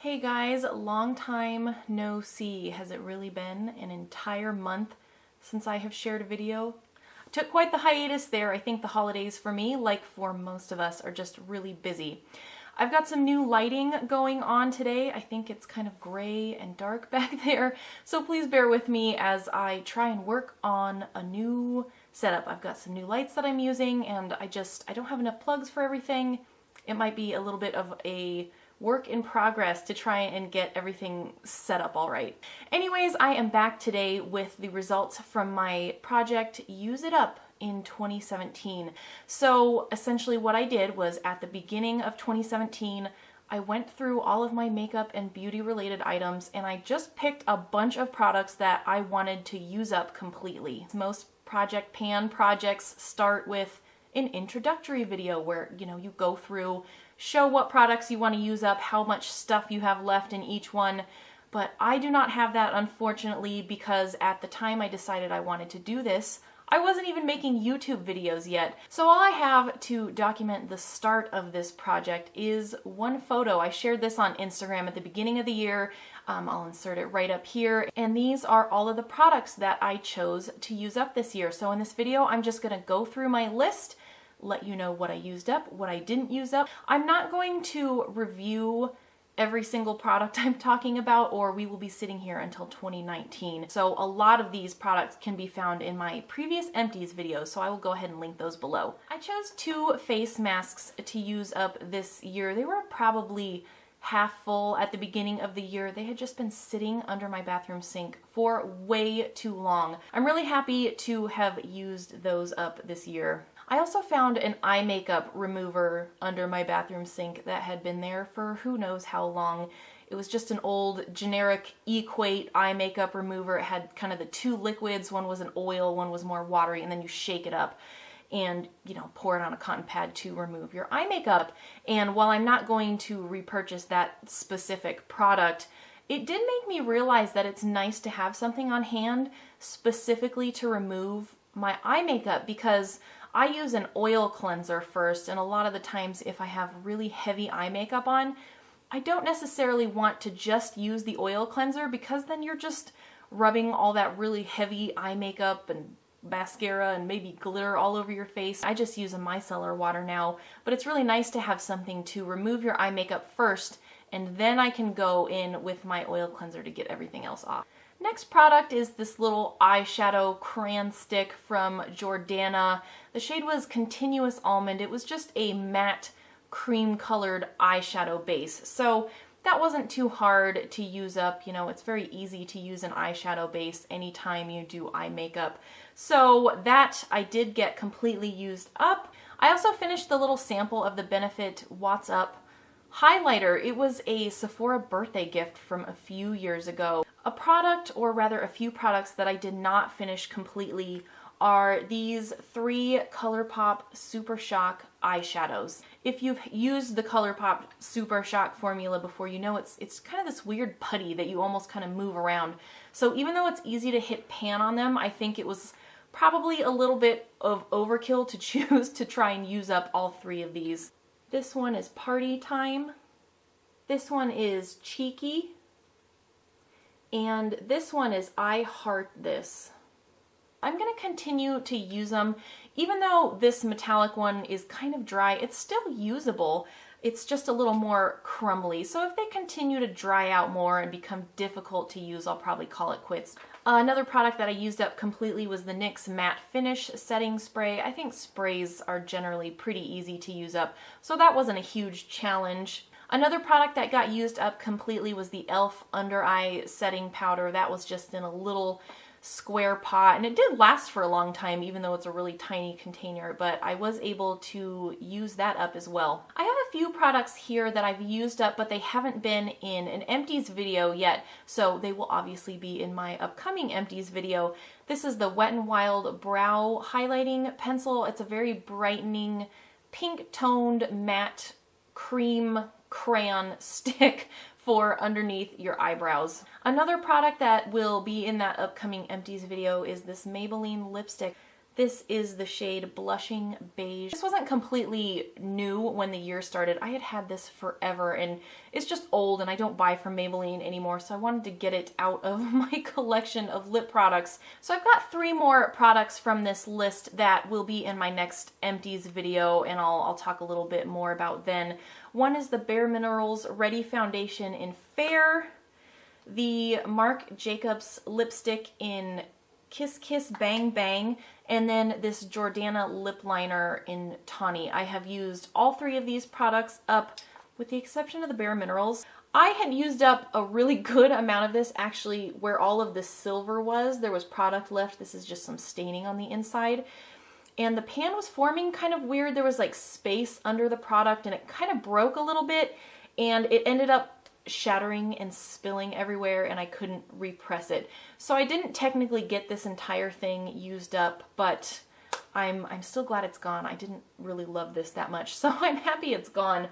Hey guys, long time no see. Has it really been an entire month since I have shared a video? Took quite the hiatus there. I think the holidays for me, like for most of us, are just really busy. I've got some new lighting going on today. I think it's kind of gray and dark back there, so please bear with me as I try and work on a new setup. I've got some new lights that I'm using and I don't have enough plugs for everything. It might be a little bit of a work in progress to try and get everything set up all right. Anyways, I am back today with the results from my project Use It Up in 2017. So essentially what I did was at the beginning of 2017, I went through all of my makeup and beauty related items and I just picked a bunch of products that I wanted to use up completely. Most Project Pan projects start with an introductory video where, you go through, show what products you want to use up, how much stuff you have left in each one. But I do not have that, unfortunately, because at the time I decided I wanted to do this, I wasn't even making YouTube videos yet. So all I have to document the start of this project is one photo. I shared this on Instagram at the beginning of the year. I'll insert it right up here. And these are all of the products that I chose to use up this year. So in this video, I'm just gonna go through my list, let you know what I used up, what I didn't use up. I'm not going to review every single product I'm talking about, or we will be sitting here until 2019. So a lot of these products can be found in my previous empties videos, so I will go ahead and link those below. I chose 2 face masks to use up this year. They were probably half full at the beginning of the year. They had just been sitting under my bathroom sink for way too long. I'm really happy to have used those up this year. I also found an eye makeup remover under my bathroom sink that had been there for who knows how long. It was just an old generic Equate eye makeup remover. It had kind of the 2 liquids. One was an oil, one was more watery, and then you shake it up and, pour it on a cotton pad to remove your eye makeup. And while I'm not going to repurchase that specific product, it did make me realize that it's nice to have something on hand specifically to remove my eye makeup, because I use an oil cleanser first, and a lot of the times if I have really heavy eye makeup on, I don't necessarily want to just use the oil cleanser, because then you're just rubbing all that really heavy eye makeup and mascara and maybe glitter all over your face. I just use a micellar water now, but it's really nice to have something to remove your eye makeup first, and then I can go in with my oil cleanser to get everything else off. Next product is this little eyeshadow crayon stick from Jordana. The shade was Continuous Almond. It was just a matte cream colored eyeshadow base. So that wasn't too hard to use up. It's very easy to use an eyeshadow base anytime you do eye makeup. So that I did get completely used up. I also finished the little sample of the Benefit What's Up highlighter. It was a Sephora birthday gift from a few years ago. A product, or rather a few products, that I did not finish completely are these 3 ColourPop Super Shock eyeshadows. If you've used the ColourPop Super Shock formula before, it's kind of this weird putty that you almost kind of move around. So even though it's easy to hit pan on them, I think it was probably a little bit of overkill to choose to try and use up all 3 of these. This one is Party Time. This one is Cheeky. And this one is I Heart This. I'm going to continue to use them. Even though this metallic one is kind of dry, it's still usable. It's just a little more crumbly. So if they continue to dry out more and become difficult to use, I'll probably call it quits. Another product that I used up completely was the NYX Matte Finish Setting Spray. I think sprays are generally pretty easy to use up, so that wasn't a huge challenge. Another product that got used up completely was the e.l.f. Under Eye Setting Powder. That was just in a little square pot, and it did last for a long time, even though it's a really tiny container, but I was able to use that up as well. I have a few products here that I've used up, but they haven't been in an empties video yet, so they will obviously be in my upcoming empties video. This is the Wet n Wild Brow Highlighting Pencil. It's a very brightening, pink-toned matte cream crayon stick for underneath your eyebrows. Another product that will be in that upcoming empties video is this Maybelline lipstick. This is the shade Blushing Beige. This wasn't completely new when the year started. I had had this forever and it's just old and I don't buy from Maybelline anymore, so I wanted to get it out of my collection of lip products. So I've got 3 more products from this list that will be in my next empties video, and I'll talk a little bit more about then. One is the Bare Minerals Ready Foundation in Fair, the Marc Jacobs lipstick in Kiss Kiss Bang Bang, and then this Jordana lip liner in Tawny. I have used all 3 of these products up, with the exception of the Bare Minerals. I had used up a really good amount of this. Actually, where all of the silver was, there was product left. This is just some staining on the inside. And the pan was forming kind of weird. There was like space under the product and it kind of broke a little bit, and it ended up shattering and spilling everywhere, and I couldn't repress it. So I didn't technically get this entire thing used up, but I'm still glad it's gone. I didn't really love this that much, so I'm happy it's gone.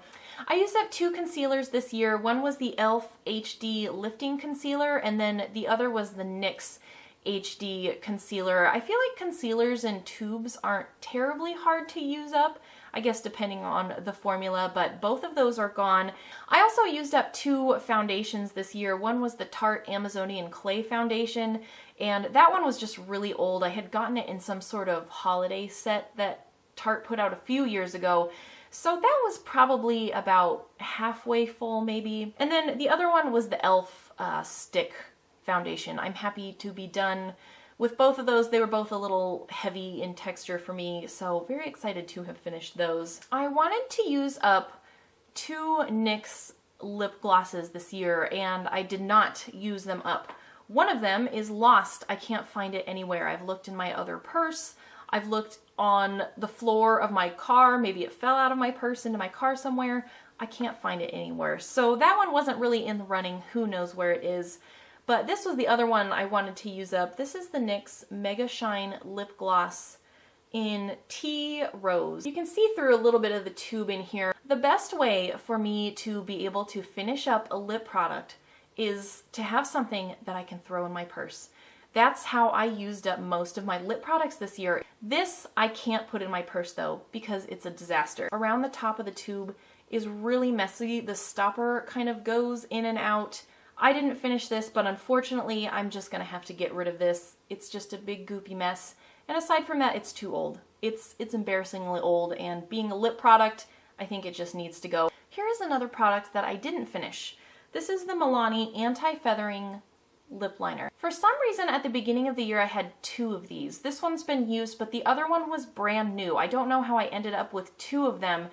I used up 2 concealers this year. One was the e.l.f. HD Lifting Concealer, and then the other was the NYX HD Concealer. I feel like concealers in tubes aren't terribly hard to use up, I guess depending on the formula, but both of those are gone. I also used up 2 foundations this year. One was the Tarte Amazonian Clay Foundation, and that one was just really old. I had gotten it in some sort of holiday set that Tarte put out a few years ago, so that was probably about halfway full maybe. And then the other one was the e.l.f. Stick Foundation. I'm happy to be done with both of those. They were both a little heavy in texture for me, so very excited to have finished those. I wanted to use up 2 NYX lip glosses this year, and I did not use them up. One of them is lost. I can't find it anywhere. I've looked in my other purse. I've looked on the floor of my car. Maybe it fell out of my purse into my car somewhere. I can't find it anywhere. So that one wasn't really in the running. Who knows where it is? But this was the other one I wanted to use up. This is the NYX Mega Shine Lip Gloss in Tea Rose. You can see through a little bit of the tube in here. The best way for me to be able to finish up a lip product is to have something that I can throw in my purse. That's how I used up most of my lip products this year. This I can't put in my purse though, because it's a disaster. Around the top of the tube is really messy. The stopper kind of goes in and out. I didn't finish this, but unfortunately, I'm just gonna have to get rid of this. It's just a big goopy mess. And aside from that, it's too old. It's embarrassingly old, and being a lip product, I think it just needs to go. Here is another product that I didn't finish. This is the Milani Anti-Feathering Lip Liner. For some reason, at the beginning of the year, I had 2 of these. This one's been used, but the other one was brand new. I don't know how I ended up with 2 of them.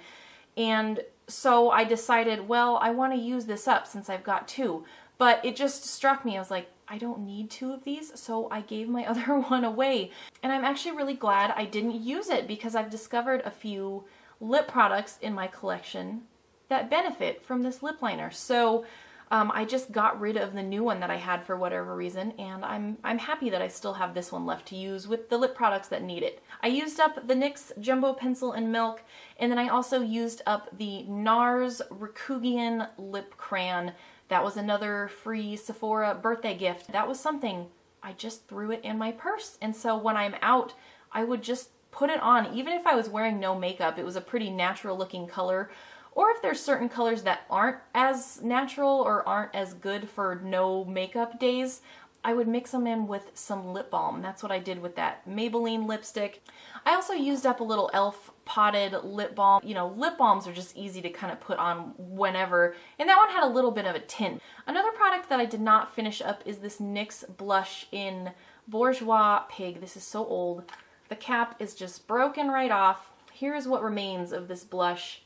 And so I decided, well, I want to use this up since I've got 2. But it just struck me, I was like, I don't need 2 of these, so I gave my other one away. And I'm actually really glad I didn't use it, because I've discovered a few lip products in my collection that benefit from this lip liner. So I just got rid of the new one that I had for whatever reason, and I'm happy that I still have this one left to use with the lip products that need it. I used up the NYX Jumbo Pencil in Milk, and then I also used up the NARS Rikugian Lip Crayon. That was another free Sephora birthday gift. That was something, I just threw it in my purse. And so when I'm out, I would just put it on. Even if I was wearing no makeup, it was a pretty natural looking color. Or if there's certain colors that aren't as natural or aren't as good for no makeup days, I would mix them in with some lip balm. That's what I did with that Maybelline lipstick. I also used up a little e.l.f. potted lip balm. You know, lip balms are just easy to kind of put on whenever, and that one had a little bit of a tint. Another product that I did not finish up is this NYX blush in Bourjois Pig. This is so old. The cap is just broken right off. Here's what remains of this blush.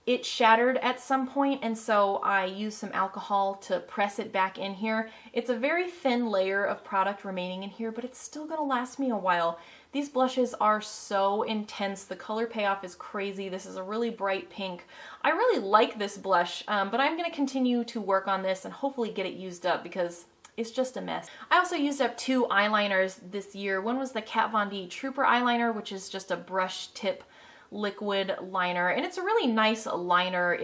It shattered at some point, and so I used some alcohol to press it back in here. It's a very thin layer of product remaining in here, but it's still gonna last me a while. These blushes are so intense. The color payoff is crazy. This is a really bright pink. I really like this blush, but I'm gonna continue to work on this and hopefully get it used up, because it's just a mess. I also used up 2 eyeliners this year. One was the Kat Von D Trooper eyeliner, which is just a brush tip liquid liner, and it's a really nice liner.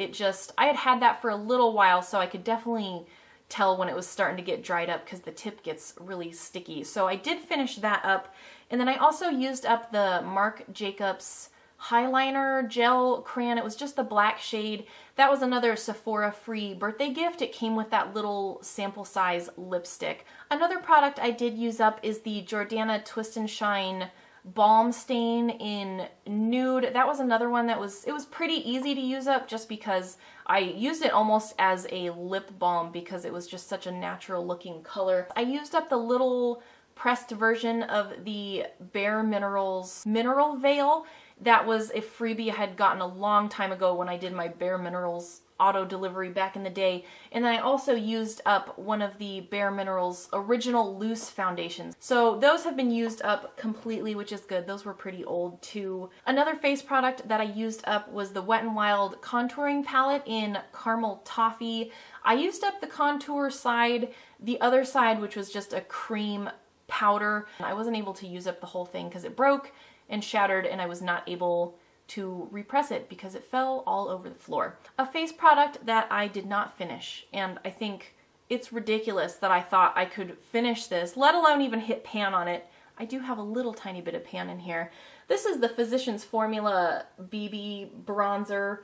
I had had that for a little while, so I could definitely tell when it was starting to get dried up because the tip gets really sticky. So I did finish that up. And then I also used up the Marc Jacobs Highliner Gel Crayon. It was just the black shade. That was another Sephora free birthday gift. It came with that little sample size lipstick. Another product I did use up is the Jordana Twist and Shine Balm Stain in Nude. That was another one that it was pretty easy to use up just because I used it almost as a lip balm because it was just such a natural looking color. I used up the little pressed version of the Bare Minerals Mineral Veil. That was a freebie I had gotten a long time ago when I did my Bare Minerals auto delivery back in the day. And then I also used up one of the Bare Minerals original loose foundations. So those have been used up completely, which is good. Those were pretty old too. Another face product that I used up was the Wet n Wild contouring palette in Caramel Toffee. I used up the contour side, the other side, which was just a cream powder. I wasn't able to use up the whole thing because it broke and shattered and I was not able to repress it because it fell all over the floor. A face product that I did not finish, and I think it's ridiculous that I thought I could finish this, let alone even hit pan on it. I do have a little tiny bit of pan in here. This is the Physicians Formula BB bronzer,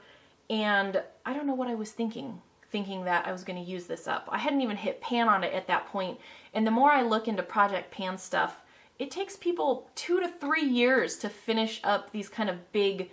and I don't know what I was thinking that I was going to use this up. I hadn't even hit pan on it at that point, and the more I look into Project Pan stuff, it takes people 2 to 3 years to finish up these kind of big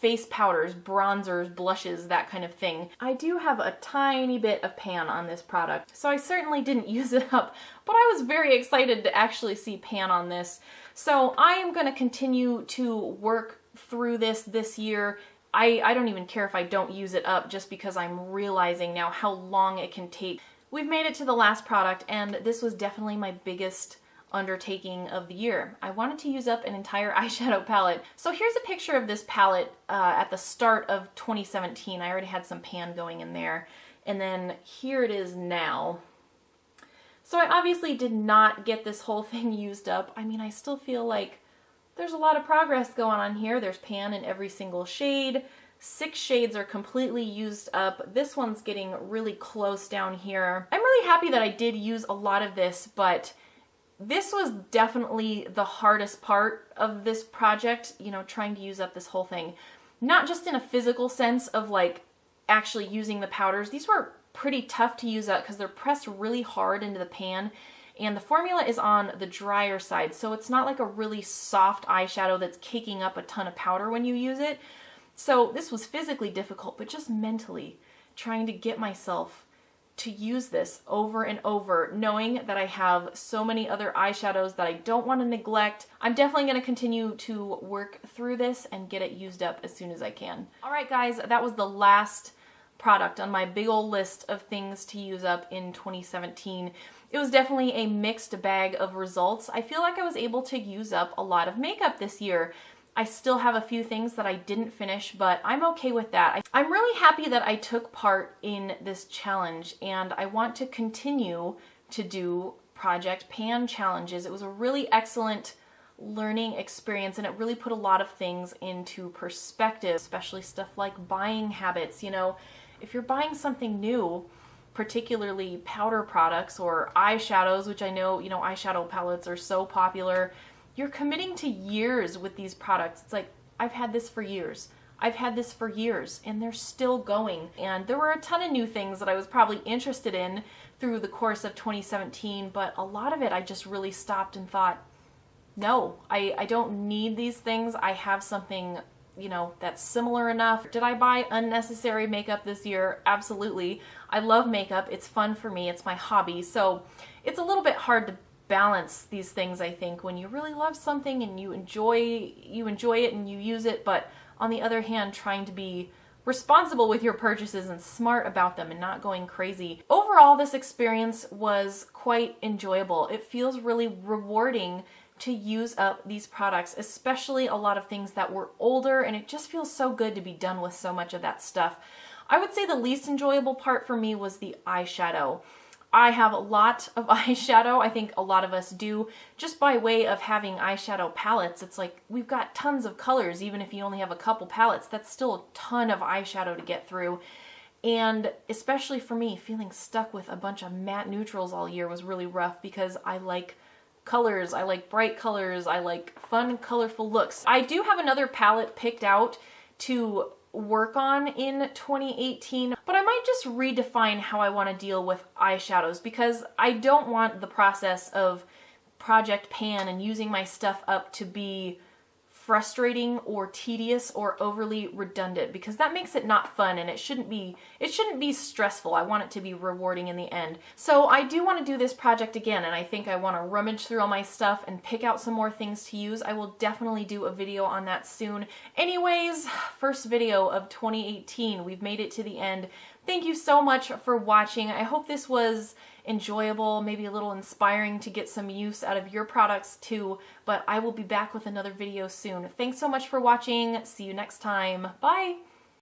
face powders, bronzers, blushes, that kind of thing. I do have a tiny bit of pan on this product, so I certainly didn't use it up, but I was very excited to actually see pan on this. So I am going to continue to work through this year. I don't even care if I don't use it up just because I'm realizing now how long it can take. We've made it to the last product, and this was definitely my biggest undertaking of the year. I wanted to use up an entire eyeshadow palette. So here's a picture of this palette at the start of 2017. I already had some pan going in there. And then here it is now. So I obviously did not get this whole thing used up. I mean, I still feel like there's a lot of progress going on here. There's pan in every single shade. 6 shades are completely used up. This one's getting really close down here. I'm really happy that I did use a lot of this, but this was definitely the hardest part of this project, you know, trying to use up this whole thing. Not just in a physical sense of like actually using the powders. These were pretty tough to use up because they're pressed really hard into the pan, and the formula is on the drier side, so it's not like a really soft eyeshadow that's caking up a ton of powder when you use it. So this was physically difficult, but just mentally trying to get myself to use this over and over, knowing that I have so many other eyeshadows that I don't want to neglect. I'm definitely going to continue to work through this and get it used up as soon as I can. All right, guys, that was the last product on my big old list of things to use up in 2017. It was definitely a mixed bag of results. I feel like I was able to use up a lot of makeup this year. I still have a few things that I didn't finish, but I'm okay with that. I'm really happy that I took part in this challenge, and I want to continue to do Project Pan challenges. It was a really excellent learning experience, and it really put a lot of things into perspective, especially stuff like buying habits. You know, if you're buying something new, particularly powder products or eyeshadows, which I know, you know, eyeshadow palettes are so popular, you're committing to years with these products. It's like, I've had this for years. I've had this for years, and they're still going. And there were a ton of new things that I was probably interested in through the course of 2017, but a lot of it I just really stopped and thought, no, I don't need these things. I have something, you know, that's similar enough. Did I buy unnecessary makeup this year? Absolutely. I love makeup. It's fun for me. It's my hobby. So it's a little bit hard to balance these things, I think, when you really love something and you enjoy it and you use it, but on the other hand, trying to be responsible with your purchases and smart about them and not going crazy. Overall, this experience was quite enjoyable. It feels really rewarding to use up these products, especially a lot of things that were older, and it just feels so good to be done with so much of that stuff. I would say the least enjoyable part for me was the eyeshadow. I have a lot of eyeshadow. I think a lot of us do. Just by way of having eyeshadow palettes, it's like we've got tons of colors. Even if you only have a couple palettes, that's still a ton of eyeshadow to get through. And especially for me, feeling stuck with a bunch of matte neutrals all year was really rough because I like colors, I like bright colors, I like fun, colorful looks. I do have another palette picked out to work on in 2018, but I might just redefine how I want to deal with eyeshadows because I don't want the process of Project Pan and using my stuff up to be frustrating or tedious or overly redundant, because that makes it not fun, and it shouldn't be stressful. I want it to be rewarding in the end. So I do want to do this project again, and I think I want to rummage through all my stuff and pick out some more things to use. I will definitely do a video on that soon. Anyways, first video of 2018. We've made it to the end. Thank you so much for watching. I hope this was enjoyable, maybe a little inspiring to get some use out of your products too, but I will be back with another video soon. Thanks so much for watching. See you next time. Bye!